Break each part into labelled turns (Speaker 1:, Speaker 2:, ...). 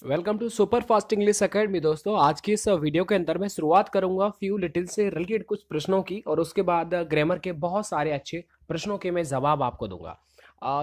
Speaker 1: Welcome to super fast English academy. दोस्तों, आज की इस वीडियो के अंदर मैं शुरुआत करूंगा फ्यू लिटिल से रिलेटेड कुछ प्रश्नों की, और उसके बाद ग्रामर के बहुत सारे अच्छे प्रश्नों के मैं जवाब आपको दूंगा।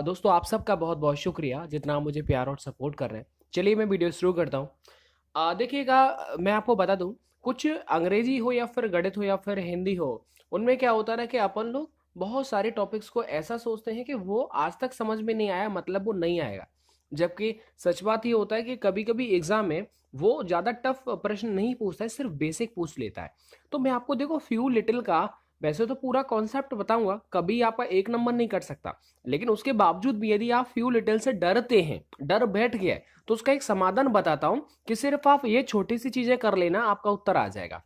Speaker 1: दोस्तों, आप सबका बहुत बहुत शुक्रिया जितना आप मुझे प्यार और सपोर्ट कर रहे हैं। चलिए मैं वीडियो शुरू करता हूँ। देखिएगा, मैं आपको बता दूं, कुछ अंग्रेजी हो या फिर गणित हो या फिर हिंदी हो, उनमें क्या होता है ना कि अपन लोग बहुत सारे टॉपिक्स को ऐसा सोचते हैं कि वो आज तक समझ में नहीं आया, मतलब वो नहीं आएगा। जबकि सच बात ये होता है कि कभी कभी एग्जाम में वो ज्यादा टफ प्रश्न नहीं पूछता है, सिर्फ बेसिक पूछ लेता है। तो मैं आपको देखो फ्यू लिटिल का वैसे तो पूरा कॉन्सेप्ट बताऊंगा, कभी आपका एक नंबर नहीं कर सकता, लेकिन उसके बावजूद भी यदि आप फ्यू लिटिल से डरते हैं, डर बैठ गया है, तो उसका एक समाधान बताता हूं कि सिर्फ आप ये छोटी सी चीजें कर लेना, आपका उत्तर आ जाएगा।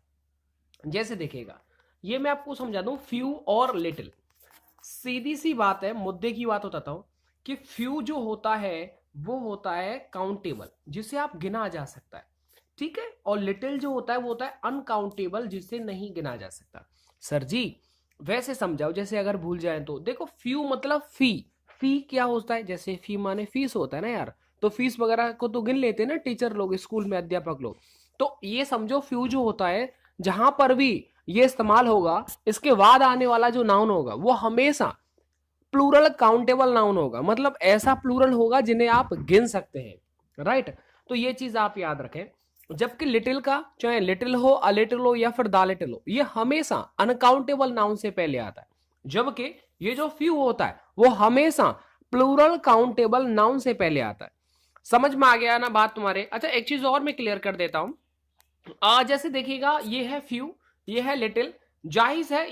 Speaker 1: जैसे देखिएगा, ये मैं आपको समझा दूं, फ्यू और लिटिल सीधी सी बात है, मुद्दे की बात बताता हूं कि फ्यू जो होता है वो होता है काउंटेबल, जिसे आप गिना जा सकता है, ठीक है। और लिटिल जो होता है वो होता है अनकाउंटेबल, जिसे नहीं गिना जा सकता। सर जी, वैसे समझाओ, जैसे अगर भूल जाए तो देखो, फ्यू मतलब फी। फी क्या होता है? जैसे फी माने फीस होता है ना यार, तो फीस वगैरह को तो गिन लेते हैं ना टीचर लोग, स्कूल में अध्यापक लोग। तो ये समझो फ्यू जो होता है, जहां पर भी ये इस्तेमाल होगा, इसके बाद आने वाला जो नाउन होगा वो हमेशा प्लूरल काउंटेबल नाउन होगा, मतलब ऐसा प्लूरल होगा जिन्हें आप गिन सकते हैं, राइट। तो ये चीज आप याद रखें। जबकि लिटिल का, चाहे लिटिल हो, अ लिटिल हो या फिर द लिटिल हो, ये हमेशा अनकाउंटेबल नाउन से पहले आता है। जबकि ये जो फ्यू होता है वो हमेशा प्लूरल काउंटेबल नाउन से पहले आता है। समझ में आ गया ना बात तुम्हारे? अच्छा, एक चीज और मैं क्लियर कर देता हूं। जैसे देखिएगा, ये है फ्यू, ये है लिटिल। जाहिर है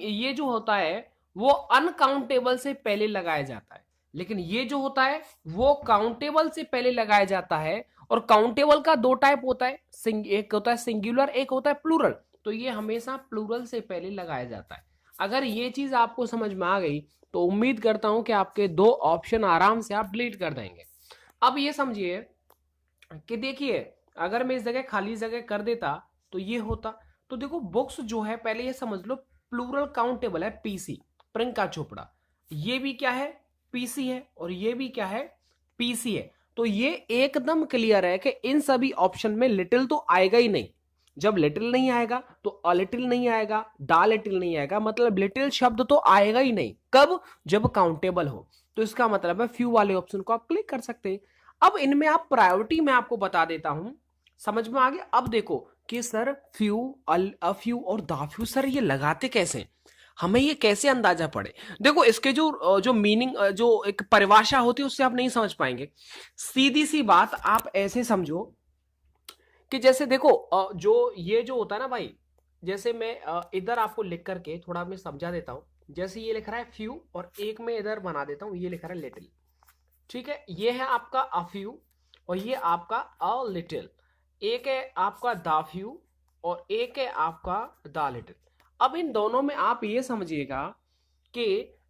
Speaker 1: ये जो होता है वो अनकाउंटेबल से पहले लगाया जाता है, लेकिन ये जो होता है वो काउंटेबल से पहले लगाया जाता है। और काउंटेबल का दो टाइप होता है, एक होता है सिंगुलर, एक होता है प्लूरल। तो ये हमेशा प्लूरल से पहले लगाया जाता है। अगर ये चीज आपको समझ में आ गई तो उम्मीद करता हूं कि आपके दो ऑप्शन आराम से आप डिलीट कर देंगे। अब ये समझिए कि देखिए, अगर मैं इस जगह खाली जगह कर देता तो ये होता। तो देखो, बुक्स जो है, पहले ये समझ लो, प्लूरल काउंटेबल है, पीसी, प्रियंका चोपड़ा। ये भी क्या है? पीसी है। और ये भी क्या है? पीसी है। तो ये एकदम क्लियर है कि इन सभी ऑप्शन में लिटिल तो आएगा ही नहीं। जब लिटिल नहीं आएगा तो अ लिटिल नहीं आएगा, डा लिटिल नहीं आएगा, मतलब लिटिल शब्द तो आएगा ही नहीं। कब? जब काउंटेबल हो। तो इसका मतलब है फ्यू वाले ऑप्शन को आप क्लिक कर सकते हैं। अब इनमें आप प्रायोरिटी मैं आपको बता देता हूं, समझ में आ गया? अब देखो कि सर फ्यू, अ फ्यू और द फ्यू, सर ये लगाते कैसे, हमें ये कैसे अंदाजा पड़े? देखो, इसके जो मीनिंग, जो एक परिभाषा होती है, उससे आप नहीं समझ पाएंगे। सीधी सी बात आप ऐसे समझो कि जैसे देखो, जो ये जो होता है ना भाई, जैसे मैं इधर आपको लिख करके थोड़ा मैं समझा देता हूं। जैसे ये लिख रहा है फ्यू, और एक मैं इधर बना देता हूं, ये लिख रहा है लिटिल, ठीक है। ये है आपका अ फ्यू, और ये आपका अ लिटिल। एक है आपका द फ्यू, और एक है आपका द लिटिल। अब इन दोनों में आप ये समझिएगा कि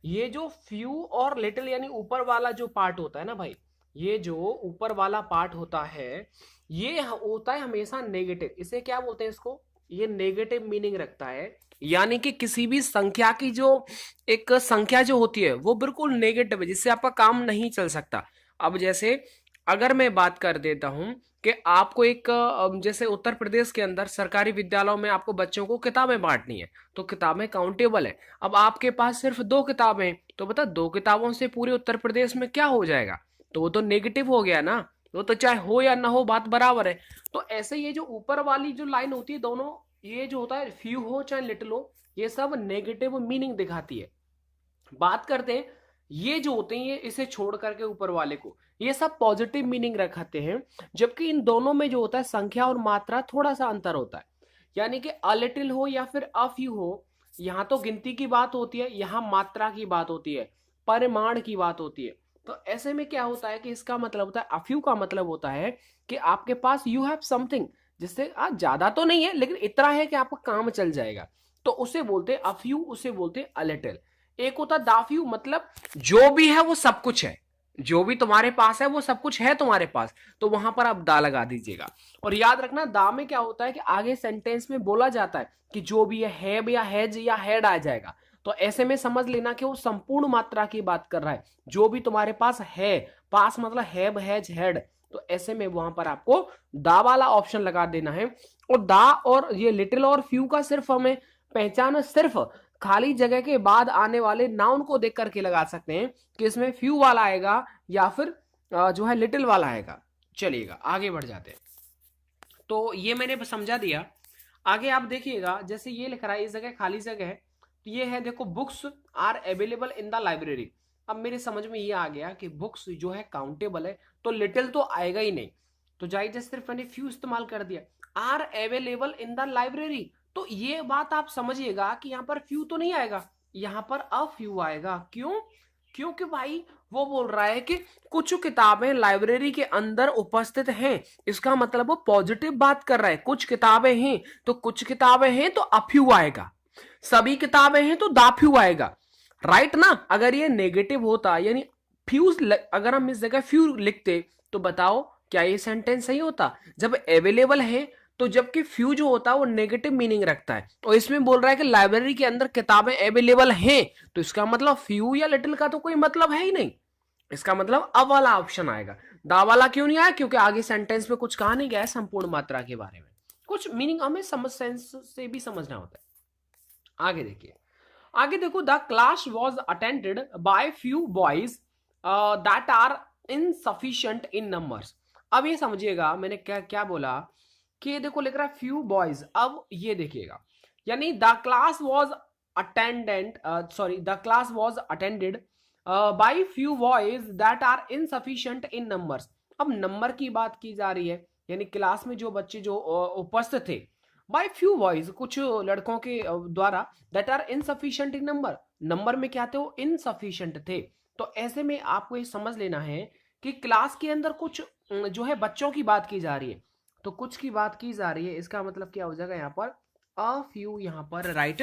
Speaker 1: ये जो फ्यू और लिटिल, यानी ऊपर वाला जो पार्ट होता है ना भाई, ये जो ऊपर वाला पार्ट होता है, ये होता है हमेशा नेगेटिव। इसे क्या बोलते हैं? इसको, ये नेगेटिव मीनिंग रखता है। यानी कि किसी भी संख्या की जो एक संख्या जो होती है वो बिल्कुल नेगेटिव है, जिससे आपका काम नहीं चल सकता। अब जैसे अगर मैं बात कर देता हूं कि आपको एक जैसे उत्तर प्रदेश के अंदर सरकारी विद्यालयों में आपको बच्चों को किताबें बांटनी है, तो किताबें काउंटेबल है। अब आपके पास सिर्फ दो किताबें हैं, तो बता दो किताबों से पूरे उत्तर प्रदेश में क्या हो जाएगा? तो वो तो नेगेटिव हो गया ना। वो तो चाहे हो या ना हो, बात बराबर है। तो ऐसे ये जो ऊपर वाली जो लाइन होती है दोनों, ये जो होता है फ्यू हो चाहे लिटिल हो, ये सब नेगेटिव मीनिंग दिखाती है। बात करते हैं ये जो होते हैं, ये इसे छोड़ करके ऊपर वाले को, ये सब पॉजिटिव मीनिंग रखाते हैं। जबकि इन दोनों में जो होता है संख्या और मात्रा थोड़ा सा अंतर होता है। यानी कि अ लिटिल हो या फिर अ फ्यू हो, यहां तो गिनती की बात होती है, यहां मात्रा की बात होती है, परिमाण की बात होती है। तो ऐसे में क्या होता है कि इसका मतलब होता है, अ फ्यू का मतलब होता है कि आपके पास यू हैव समथिंग, जिससे ज्यादा तो नहीं है लेकिन इतना है कि आपका काम चल जाएगा। तो उसे बोलते हैं अ फ्यू, उसे बोलते हैं अ लिटिल। एक होता दाफ्यू, मतलब जो भी है वो सब कुछ है, जो भी तुम्हारे पास है वो सब कुछ है तुम्हारे पास, तो वहां पर आप दा लगा दीजिएगा। और याद रखना, दा में क्या होता है कि आगे सेंटेंस में बोला जाता है कि जो भी है या हैज या हैड आ जाएगा। तो ऐसे में समझ लेना कि वो संपूर्ण मात्रा की बात कर रहा है, जो भी तुम्हारे पास है, पास मतलब हैव हैज हैड, तो ऐसे में वहां पर आपको दा वाला ऑप्शन लगा देना है। और दा और ये लिटिल और फ्यू का सिर्फ हमें पहचान सिर्फ खाली जगह के बाद आने वाले नाउन को देख करके लगा सकते हैं कि इसमें फ्यू वाला आएगा या फिर जो है लिटिल वाला आएगा। चलिएगा आगे बढ़ जाते हैं। तो ये मैंने समझा दिया। आगे आप देखिएगा, जैसे ये लिख रहा है इस जगह खाली जगह है, तो ये है देखो books are available in the library. अब मेरे समझ में ये आ गया कि बुक्स जो है काउंटेबल है, तो लिटिल तो आएगा ही नहीं, तो जाहिर सिर्फ मैंने फ्यू इस्तेमाल कर दिया। Are available in the library, तो ये बात आप समझिएगा कि यहाँ पर फ्यू तो नहीं आएगा, यहाँ पर अ फ्यू आएगा। क्यों? क्योंकि भाई वो बोल रहा है कि कुछ किताबें लाइब्रेरी के अंदर उपस्थित हैं, इसका मतलब वो पॉजिटिव बात कर रहा है। कुछ किताबें हैं, तो कुछ किताबें हैं तो अफ्यू आएगा, सभी किताबें हैं तो दाफ्यू आएगा, राइट ना। अगर ये नेगेटिव होता यानी फ्यूज, अगर हम इस जगह फ्यू लिखते तो बताओ क्या ये सेंटेंस सही होता? जब अवेलेबल है तो जबकि फ्यू जो होता है वो नेगेटिव मीनिंग रखता है, और इसमें बोल रहा है कि लाइब्रेरी के अंदर किताबें अवेलेबल हैं, तो इसका मतलब फ्यू या लिटिल का तो कोई मतलब है ही नहीं। इसका मतलब अब वाला ऑप्शन आएगा। दा वाला क्यों नहीं आया? क्योंकि आगे सेंटेंस में कुछ कहा नहीं गया है संपूर्ण मात्रा के बारे में, कुछ मीनिंग हमें समझ सेंस से भी समझना होता है। आगे देखिए, आगे देखो, the class was attended by few boys that are insufficient in numbers. अब ये समझिएगा मैंने क्या क्या बोला कि ये देखो लिख रहा है फ्यू बॉयज। अब ये देखिएगा, यानी the class was the class was attended by few boys that are insufficient in numbers. अब नंबर की बात की जा रही है, यानी क्लास में जो बच्चे जो उपस्थित थे, बाय फ्यू बॉयज कुछ लड़कों के द्वारा, that are insufficient in number, number में क्या थे? वो इनसफिशिएंट थे। तो ऐसे में आपको ये समझ लेना है कि क्लास के अंदर कुछ जो है बच्चों की बात की जा रही है, तो कुछ की बात की जा रही है, इसका मतलब क्या हो जाएगा यहाँ पर? अ फ्यू यहाँ पर राइट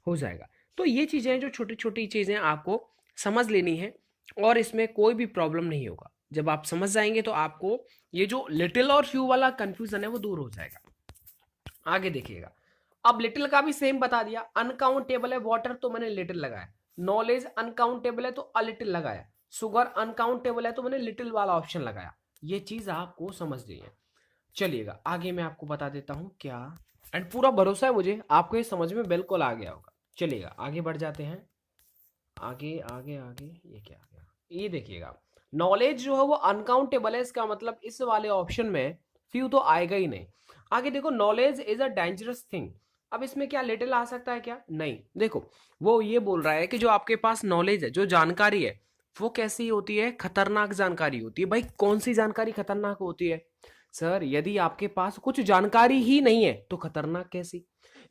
Speaker 1: हो जाएगा। तो ये चीजें जो छोटी छोटी चीजें आपको समझ लेनी है, और इसमें कोई भी प्रॉब्लम नहीं होगा। जब आप समझ जाएंगे तो आपको ये जो लिटिल और फ्यू वाला कंफ्यूजन है वो दूर हो जाएगा। आगे देखिएगा, अब लिटिल का भी सेम बता दिया। अनकाउंटेबल है वाटर, तो मैंने लिटिल लगाया। नॉलेज अनकाउंटेबल है तो अ लिटिल लगाया। शुगर अनकाउंटेबल है तो मैंने लिटिल वाला ऑप्शन लगाया। ये चीज आपको समझनी है। चलिएगा आगे मैं आपको बता देता हूं क्या, एंड पूरा भरोसा है मुझे आपको ये समझ में बिल्कुल आ गया होगा। चलिएगा आगे बढ़ जाते हैं। आगे आगे आगे ये क्या आ गया? ये देखिएगा, नॉलेज जो है वो अनकाउंटेबल है, इसका मतलब इस वाले ऑप्शन में फ्यू तो आएगा ही नहीं। आगे देखो, knowledge is a dangerous thing. अब इसमें क्या लिटिल आ सकता है क्या? नहीं। देखो वो ये बोल रहा है कि जो आपके पास नॉलेज है, जो जानकारी है, वो कैसी होती है? खतरनाक जानकारी होती है। भाई कौन सी जानकारी खतरनाक होती है? सर यदि आपके पास कुछ जानकारी ही नहीं है तो खतरनाक कैसी?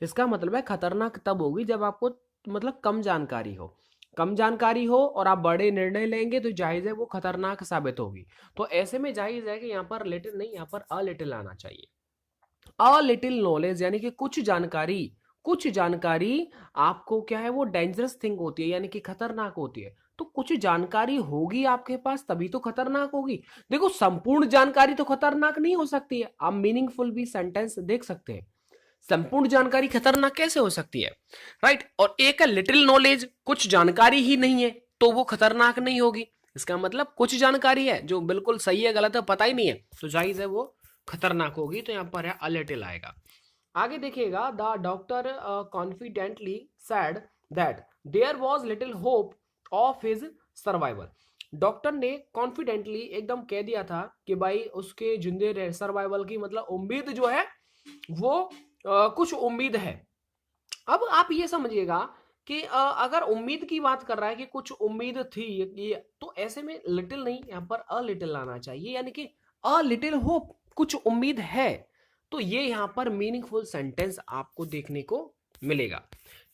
Speaker 1: इसका मतलब है खतरनाक तब होगी जब आपको मतलब कम जानकारी हो। कम जानकारी हो और आप बड़े निर्णय लेंगे तो जाहिर है वो खतरनाक साबित होगी। तो ऐसे में जाहिर है कि यहाँ पर लिटिल नहीं, यहाँ पर अ लिटिल आना चाहिए। अ लिटिल नॉलेज यानी कि कुछ जानकारी, कुछ जानकारी आपको क्या है? वो डेंजरस थिंग होती है, यानी कि खतरनाक होती है। तो कुछ जानकारी होगी आपके पास तभी तो खतरनाक होगी। देखो संपूर्ण जानकारी तो खतरनाक नहीं हो सकती है। आप मीनिंगफुल भी सेंटेंस देख सकते हैं। संपूर्ण जानकारी खतरनाक कैसे हो सकती है? राइट। और एक है लिटिल नॉलेज, कुछ जानकारी ही नहीं है तो वो खतरनाक नहीं होगी। इसका मतलब कुछ जानकारी है जो बिल्कुल सही है गलत है पता ही नहीं है, तो जाहिर है वो खतरनाक होगी। तो यहाँ पर है अ लिटिल आएगा। आगे देखिएगा, the doctor confidently said that there was little hope of his survival. Doctor ने कॉन्फिडेंटली एकदम कह दिया था कि भाई उसके जिंदे सर्वाइवल की मतलब उम्मीद जो है वो कुछ उम्मीद है। अब आप ये समझिएगा कि अगर उम्मीद की बात कर रहा है कि कुछ उम्मीद थी ये, तो ऐसे में लिटिल नहीं, यहाँ पर अ लिटिल आना चाहिए, यानी कि अ लिटिल होप, कुछ उम्मीद है। तो ये यहाँ पर मीनिंगफुल सेंटेंस आपको देखने को मिलेगा।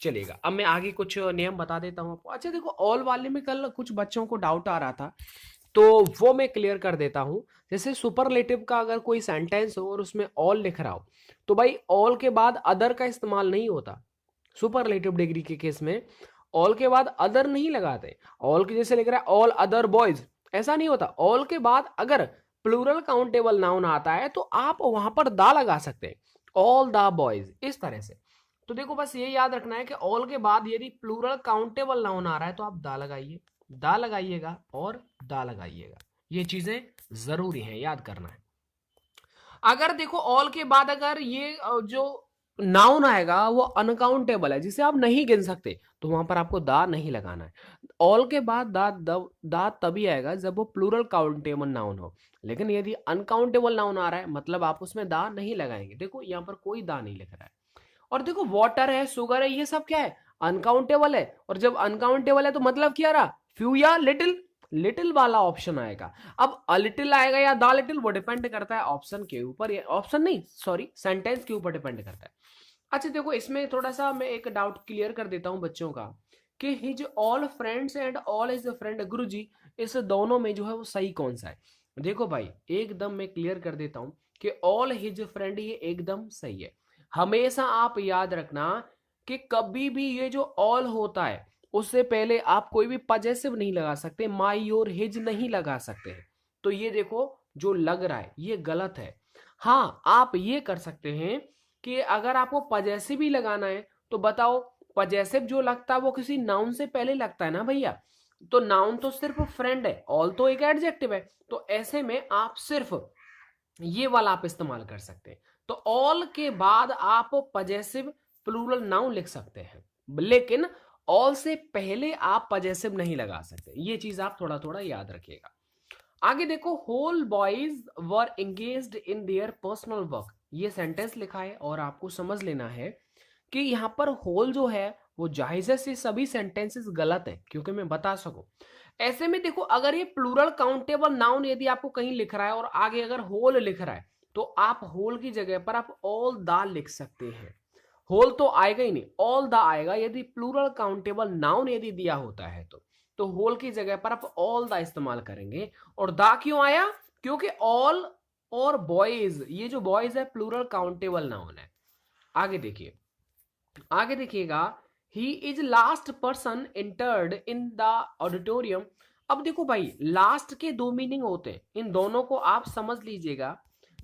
Speaker 1: चलेगा, अब मैं आगे कुछ नियम बता देता हूँ आपको। अच्छा देखो, ऑल वाले में कल कुछ बच्चों को डाउट आ रहा था, तो वो मैं क्लियर कर देता हूं। जैसे सुपरलेटिव का अगर कोई सेंटेंस हो और उसमें ऑल लिख रहा हो, तो भाई ऑल के बाद अदर का इस्तेमाल नहीं होता। सुपरलेटिव डिग्री के केस में ऑल के बाद अदर नहीं लगाते। ऑल के जैसे लिख रहा है ऑल अदर बॉयज, ऐसा नहीं होता। ऑल के बाद अगर प्लूरल काउंटेबल नाउन आता है तो आप वहां पर दा लगा सकते हैं, ऑल द बॉयज, इस तरह से। तो देखो बस ये याद रखना है कि ऑल के बाद यदि प्लूरल काउंटेबल नाउन आ रहा है तो आप दा लगाइए, दा लगाइएगा और दा लगाइएगा। ये चीजें जरूरी हैं, याद करना है। अगर देखो ऑल के बाद अगर ये जो नाउन आएगा वो अनकाउंटेबल है, जिसे आप नहीं गिन सकते, तो वहां पर आपको दा नहीं लगाना है। ऑल के बाद दा तभी आएगा जब वो प्लूरल काउंटेबल नाउन हो। लेकिन यदि अनकाउंटेबल नाउन आ रहा है, मतलब आप उसमें दा नहीं लगाएंगे। देखो यहाँ पर कोई दा नहीं लिख रहा है। और देखो वाटर है, शुगर है, ये सब क्या है, अनकाउंटेबल है। और जब अनकाउंटेबल है तो मतलब क्या रहा, फ्यू या लिटिल, लिटिल वाला ऑप्शन आएगा। अब अ लिटिल आएगा या द लिटिल, वो डिपेंड करता है ऑप्शन के ऊपर, ऑप्शन नहीं सॉरी सेंटेंस के ऊपर डिपेंड करता है। अच्छा देखो, इसमें थोड़ा सा मैं एक डाउट क्लियर कर देता हूं बच्चों का, कि his all friends and all is friend, गुरु जी इस दोनों में जो है वो सही कौन सा है। देखो भाई, एकदम मैं क्लियर कर देता हूं कि ऑल हिज फ्रेंड ये एकदम सही है। हमेशा आप याद रखना कि कभी भी ये जो ऑल होता है उससे पहले आप कोई भी पजेसिव नहीं लगा सकते, माई और हिज नहीं लगा सकते हैं। तो ये देखो जो लग रहा है ये गलत है। हाँ, आप ये कर सकते हैं कि अगर आपको पजेसिव ही लगाना है तो बताओ, पजेसिव जो लगता है वो किसी नाउन से पहले लगता है ना भैया। तो नाउन तो सिर्फ फ्रेंड है, ऑल तो एक एडजेक्टिव है। तो ऐसे में आप सिर्फ ये वाला आप इस्तेमाल कर सकते हैं। तो ऑल के बाद आप पजेसिव प्लूरल नाउन लिख सकते हैं, लेकिन ऑल से पहले आप पजेसिव नहीं लगा सकते। ये चीज आप थोड़ा थोड़ा याद रखिएगा। आगे देखो, whole boys were engaged in their personal work, ये सेंटेंस लिखा है और आपको समझ लेना है कि यहाँ पर होल जो है वो जाहिर से सभी सेंटेंसेस गलत है, क्योंकि मैं बता सकूं। ऐसे में देखो, अगर ये प्लूरल काउंटेबल नाउन यदि आपको कहीं लिख रहा है और आगे अगर होल लिख रहा है, तो आप होल की जगह पर आप ऑल द लिख सकते हैं। होल तो आएगा ही नहीं, ऑल द आएगा यदि प्लूरल काउंटेबल नाउन यदि दिया होता है तो होल की जगह पर आप ऑल द इस्तेमाल करेंगे। और द क्यों आया, क्योंकि ऑल और बॉयज, ये जो बॉयज है प्लूरल काउंटेबल नाउन है। आगे देखिए, आगे देखिएगा, he is last person entered in the auditorium. अब देखो भाई, लास्ट के दो मीनिंग होते हैं, इन दोनों को आप समझ लीजिएगा।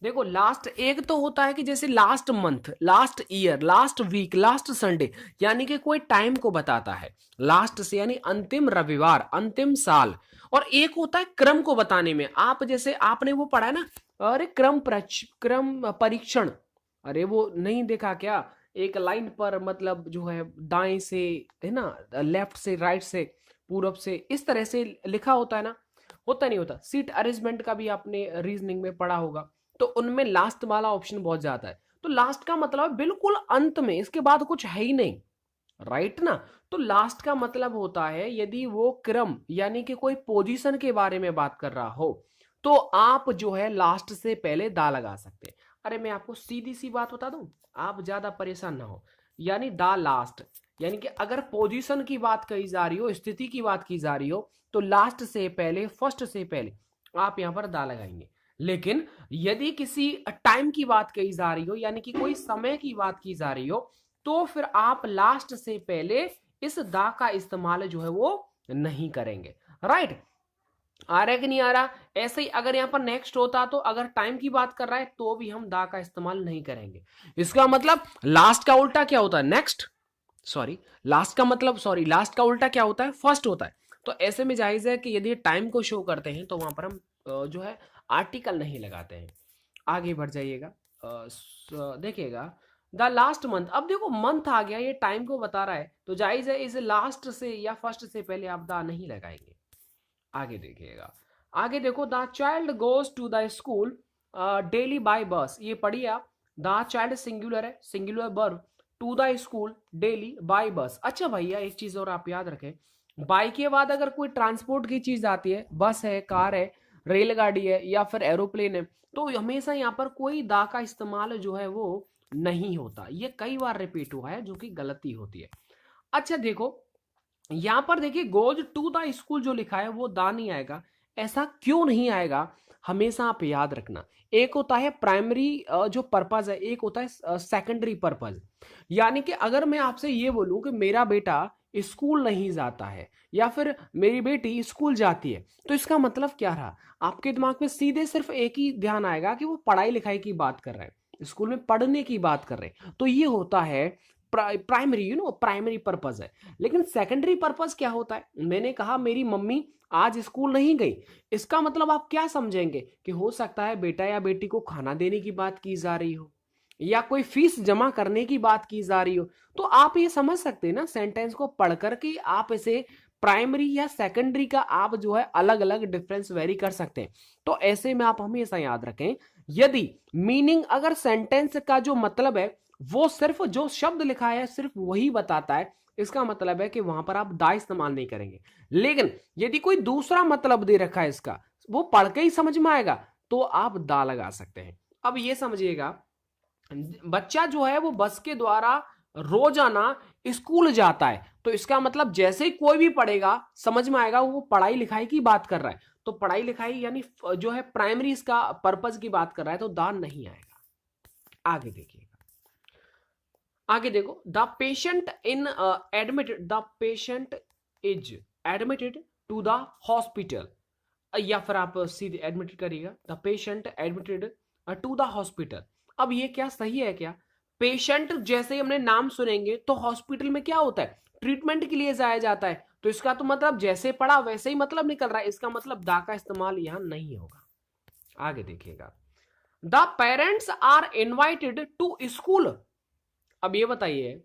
Speaker 1: देखो लास्ट एक तो होता है कि जैसे last month, last year, last week, last Sunday, यानी कि कोई टाइम को बताता है। लास्ट से यानी अंतिम रविवार, अंतिम साल। और एक होता है क्रम को बताने में, आप जैसे आपने वो पढ़ा है ना, अरे क्रम परीक्षण, अरे वो नहीं देखा क्या, एक लाइन पर मतलब जो है दाएं से, है ना, लेफ्ट से, राइट से, पूरब से, इस तरह से लिखा होता है ना, होता नहीं होता। सीट अरेंजमेंट का भी आपने रीजनिंग में पढ़ा होगा, तो उनमें लास्ट वाला ऑप्शन बहुत ज्यादा है। तो लास्ट का मतलब बिल्कुल अंत में, इसके बाद कुछ है ही नहीं, राइट ना। तो लास्ट का मतलब होता है यदि वो क्रम यानी कि कोई पोजीशन के बारे में बात कर रहा हो, तो आप जो है लास्ट से पहले दा लगा सकते हैं। अरे मैं आपको सीधी सी बात बता दूं, आप ज्यादा परेशान ना हो। यानी दा लास्ट, यानी कि अगर पोजीशन की बात कही जा रही हो, स्थिति की बात की जा रही हो, तो लास्ट से पहले, फर्स्ट से पहले आप यहां पर दा लगाएंगे। लेकिन यदि किसी टाइम की बात कही जा रही हो, यानी कि कोई समय की बात की जा रही हो, तो फिर आप लास्ट से पहले इस दा का इस्तेमाल जो है वो नहीं करेंगे। राइट, आ रहा है कि नहीं आ रहा। ऐसे ही अगर यहां पर नेक्स्ट होता, तो अगर टाइम की बात कर रहा है तो भी हम दा का इस्तेमाल नहीं करेंगे। इसका मतलब लास्ट का उल्टा क्या होता है, नेक्स्ट। सॉरी, लास्ट का मतलब, सॉरी, लास्ट का उल्टा क्या होता है, फर्स्ट होता है। तो ऐसे में जायज है कि यदि टाइम को शो करते हैं तो वहां पर हम जो है आर्टिकल नहीं लगाते हैं। आगे बढ़ जाइएगा, देखिएगा, द लास्ट मंथ। अब देखो मंथ आ गया, ये टाइम को बता रहा है, तो जायज है इसे लास्ट से या फर्स्ट से पहले आप द नहीं लगाएंगे। आगे देखिएगा, आगे देखो, the child goes to the school daily by bus, ये पढ़िए आप। द चाइल्ड सिंगुलर है, singular verb, to the school daily by bus. अच्छा भैया एक चीज और आप याद रखें, बाई के बाद अगर कोई ट्रांसपोर्ट की चीज आती है, बस है, कार है, रेलगाड़ी है या फिर एरोप्लेन है, तो हमेशा यहाँ पर कोई दा का इस्तेमाल जो है वो नहीं होता। ये कई बार रिपीट हुआ है, जो कि गलती होती है। अच्छा देखो, यहां पर देखिए, गोज टू द स्कूल जो लिखा है वो दा नहीं आएगा। ऐसा क्यों नहीं आएगा, हमेशा आप याद रखना। एक होता है प्राइमरी जो पर्पज है, एक होता है सेकेंडरी पर्पज। यानी कि अगर मैं आपसे ये बोलूं कि मेरा बेटा स्कूल नहीं जाता है या फिर मेरी बेटी स्कूल जाती है, तो इसका मतलब क्या रहा, आपके दिमाग में सीधे सिर्फ एक ही ध्यान आएगा कि वो पढ़ाई लिखाई की बात कर रहे हैं, स्कूल में पढ़ने की बात कर रहे हैं। तो ये होता है प्राइमरी प्राइमरी पर्पज है। लेकिन सेकेंडरी पर्पज क्या होता है? मैंने कहा मेरी मम्मी आज स्कूल नहीं गई, इसका मतलब आप क्या समझेंगे कि हो सकता है बेटा या बेटी को खाना देने की बात की जा रही हो, या कोई फीस जमा करने की बात की जा रही हो। तो आप ये समझ सकते हैं ना सेंटेंस को पढ़कर कि आप इसे प्राइमरी या सेकेंडरी का आप जो है अलग अलग डिफरेंस वेरी कर सकते हैं। तो ऐसे में आप हमेशा याद रखें, यदि मीनिंग अगर सेंटेंस का जो मतलब है वो सिर्फ जो शब्द लिखा है सिर्फ वही बताता है, इसका मतलब है कि वहां पर आप दा इस्तेमाल नहीं करेंगे। लेकिन यदि कोई दूसरा मतलब दे रखा है इसका, वो पढ़ के ही समझ में आएगा, तो आप दा लगा सकते हैं। अब ये समझिएगा, बच्चा जो है वो बस के द्वारा रोजाना स्कूल जाता है, तो इसका मतलब जैसे ही कोई भी पढ़ेगा समझ में आएगा वो पढ़ाई लिखाई की बात कर रहा है। तो पढ़ाई लिखाई यानी जो है प्राइमरी इसका पर्पस की बात कर रहा है, तो दा नहीं आएगा। आगे देखिएगा, आगे देखो, the patient in admitted, the patient is admitted to the hospital, या फिर आप सीधे एडमिटेड करिएगा, the patient admitted to the hospital. अब ये क्या सही है क्या? पेशेंट जैसे ही हमने नाम सुनेंगे तो हॉस्पिटल में क्या होता है? ट्रीटमेंट के लिए जाया जाता है। तो इसका तो मतलब जैसे पढ़ा वैसे ही मतलब निकल रहा है, इसका मतलब दा का इस्तेमाल यहां नहीं होगा। आगे देखिएगा, the parents are invited to school. अब ये बताइए,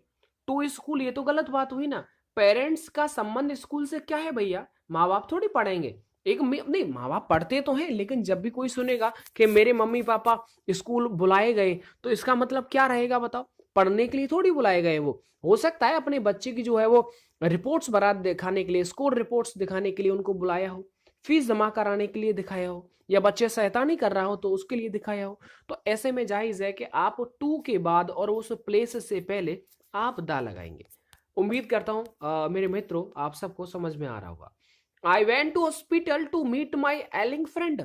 Speaker 1: टू स्कूल ये तो गलत बात हुई ना। पेरेंट्स का संबंध स्कूल से क्या है भैया? माँ बाप थोड़ी पढ़ेंगे। एक नहीं, माँ बाप पढ़ते तो हैं, लेकिन जब भी कोई सुनेगा कि मेरे मम्मी पापा स्कूल बुलाए गए, तो इसका मतलब क्या रहेगा बताओ? पढ़ने के लिए थोड़ी बुलाए गए। वो हो सकता है अपने बच्चे की जो है वो रिपोर्ट्स बरात दिखाने के लिए, स्कोर रिपोर्ट्स दिखाने के लिए उनको बुलाया हो, फीस जमा कराने के लिए दिखाया हो, या बच्चे शैतानी कर रहा हो तो उसके लिए दिखाया हो। तो ऐसे में जायज है कि आप टू के बाद और उस प्लेस से पहले आप दा लगाएंगे। उम्मीद करता हूं मेरे मित्रों आप सबको समझ में आ रहा होगा। I went to hospital to meet my ailing friend.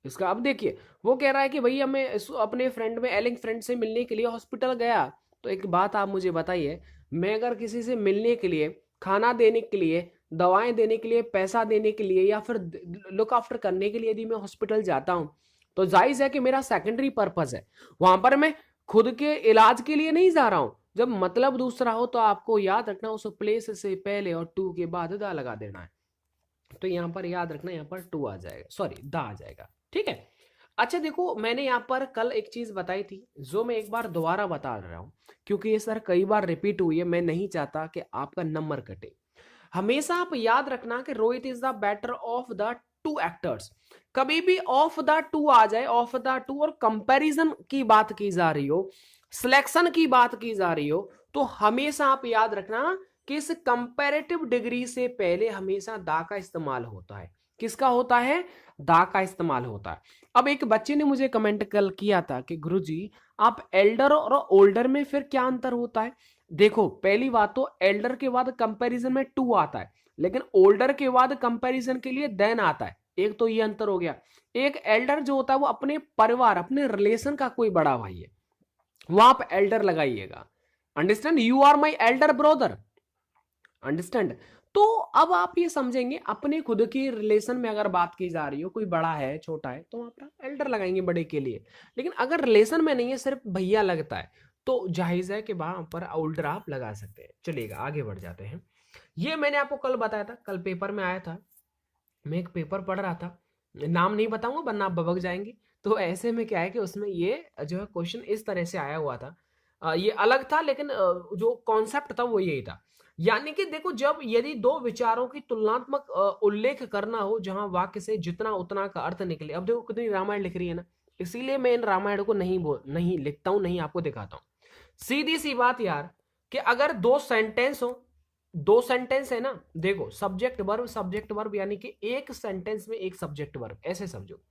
Speaker 1: इसका अब देखिए, वो कह रहा है कि भैया मैं अपने फ्रेंड में एलिंग फ्रेंड से मिलने के लिए हॉस्पिटल गया। तो एक बात आप मुझे बताइए, मैं अगर किसी से मिलने के लिए, खाना देने के लिए, दवाएं देने के लिए, पैसा देने के लिए, या फिर लुक आफ्टर करने के लिए यदि मैं हॉस्पिटल जाता हूं, तो जायज है कि मेरा सेकेंडरी पर्पस है, वहां पर मैं खुद के इलाज के लिए नहीं जा रहा हूं। जब मतलब दूसरा हो तो आपको याद रखना उस प्लेस से पहले और टू के बाद दा लगा देना है। तो यहां पर याद रखना, यहां पर टू आ जाएगा, सॉरी दा आ जाएगा। ठीक है। अच्छा देखो, मैंने यहाँ पर कल एक चीज बताई थी जो मैं एक बार दोबारा बता रहा हूं, क्योंकि ये सर कई बार रिपीट हुई है, मैं नहीं चाहता कि आपका नंबर कटे। हमेशा आप याद रखना कि Rohit is the better of the two actors. कभी भी ऑफ द टू आ जाए, ऑफ द टू और कंपैरिजन की बात की जा रही हो, सिलेक्शन की बात की जा रही हो, तो हमेशा आप याद रखना कि इस कंपैरेटिव डिग्री से पहले हमेशा दा का इस्तेमाल होता है। किसका होता है? दा का इस्तेमाल होता है। अब एक बच्चे ने मुझे कमेंट कल किया था कि गुरुजी आप एल्डर और ओल्डर में फिर क्या अंतर होता है? देखो, पहली बात तो एल्डर के बाद कंपैरिजन में टू आता है, लेकिन ओल्डर के बाद कंपैरिजन के लिए देन आता है। एक तो ये अंतर हो गया। एक एल्डर जो होता है वो अपने परिवार, अपने रिलेशन का कोई बड़ा भाई है, वहां आप एल्डर लगाइएगा। Understand? You are my elder brother. Understand? तो अब आप ये समझेंगे, अपने खुद की रिलेशन में अगर बात की जा रही हो, कोई बड़ा है छोटा है, तो आप एल्डर लगाएंगे बड़े के लिए। लेकिन अगर रिलेशन में नहीं है, सिर्फ भैया लगता है, तो जाहिज है कि वहां पर ओल्डर आप लगा सकते हैं। चलिएगा आगे बढ़ जाते हैं। ये मैंने आपको कल बताया था, कल पेपर में आया था, मैं एक पेपर पढ़ रहा था, नाम नहीं बताऊंगा वरना आप बबक जाएंगे। तो ऐसे में क्या है कि उसमें ये जो है क्वेश्चन इस तरह से आया हुआ था। ये अलग था, लेकिन जो कॉन्सेप्ट था वो यही था। यानी कि देखो, जब यदि दो विचारों की तुलनात्मक उल्लेख करना हो जहां वाक्य से जितना उतना का अर्थ निकले। अब देखो कितनी रामायण लिख रही है ना, इसीलिए मैं इन रामायण को नहीं लिखता हूं, नहीं आपको दिखाता हूं। सीधी सी बात यार, कि अगर दो सेंटेंस हो, दो सेंटेंस है ना, देखो सब्जेक्ट वर्ब, यानी कि एक सेंटेंस में एक सब्जेक्ट वर्ब, ऐसे समझो।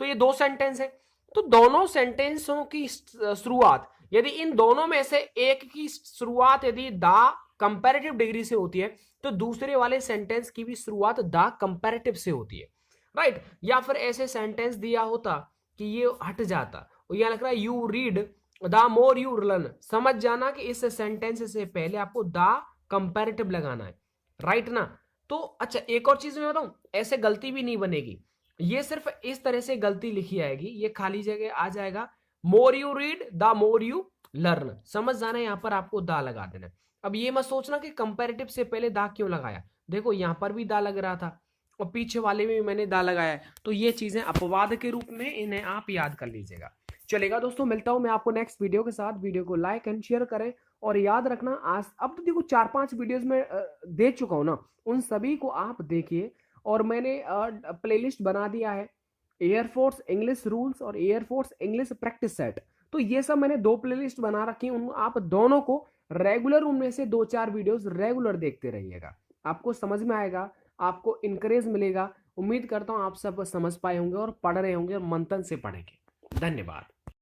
Speaker 1: तो ये दो सेंटेंस है, तो दोनों सेंटेंसों की शुरुआत, यदि इन दोनों में से एक की शुरुआत यदि दा कंपैरेटिव डिग्री से होती है, तो दूसरे वाले सेंटेंस की भी शुरुआत दा कंपैरेटिव से होती है, राइट? या फिर ऐसे सेंटेंस दिया होता कि ये हट जाता, और यहां लग रहा है you read the more you learn, समझ जाना कि इस सेंटेंस से पहले आपको दा कंपैरेटिव लगाना है, राइट ना? तो अच्छा, एक और चीज मैं बताऊं, ऐसे गलती भी नहीं बनेगी, ये सिर्फ इस तरह से गलती लिखी आएगी, ये खाली जगह आ जाएगा more you read the more you learn, समझ जाना है, यहाँ पर आपको दा लगा देना है। अब ये मत सोचना कि कंपैरेटिव से पहले दा क्यों लगाया, देखो यहाँ पर भी दा लग रहा था और पीछे वाले में भी मैंने दा लगाया है, तो ये चीजें अपवाद के रूप में इन्हें आप याद कर लीजिएगा। चलेगा दोस्तों, मिलता हूं मैं आपको नेक्स्ट वीडियो के साथ। वीडियो को लाइक एंड शेयर करें और याद रखना, आज अब तो देखो 4-5 वीडियोस में दे चुका हूं ना, उन सभी को आप देखिए। और मैंने प्लेलिस्ट बना दिया है, एयरफोर्स इंग्लिश रूल्स और एयरफोर्स इंग्लिश प्रैक्टिस सेट। तो ये सब मैंने 2 प्लेलिस्ट बना रखी, उन आप दोनों को रेगुलर, उनमें से 2-4 वीडियोस रेगुलर देखते रहिएगा, आपको समझ में आएगा, आपको इंकरेज मिलेगा। उम्मीद करता हूं आप सब समझ पाए होंगे और पढ़ रहे होंगे और मंथन से पढ़ेंगे। धन्यवाद।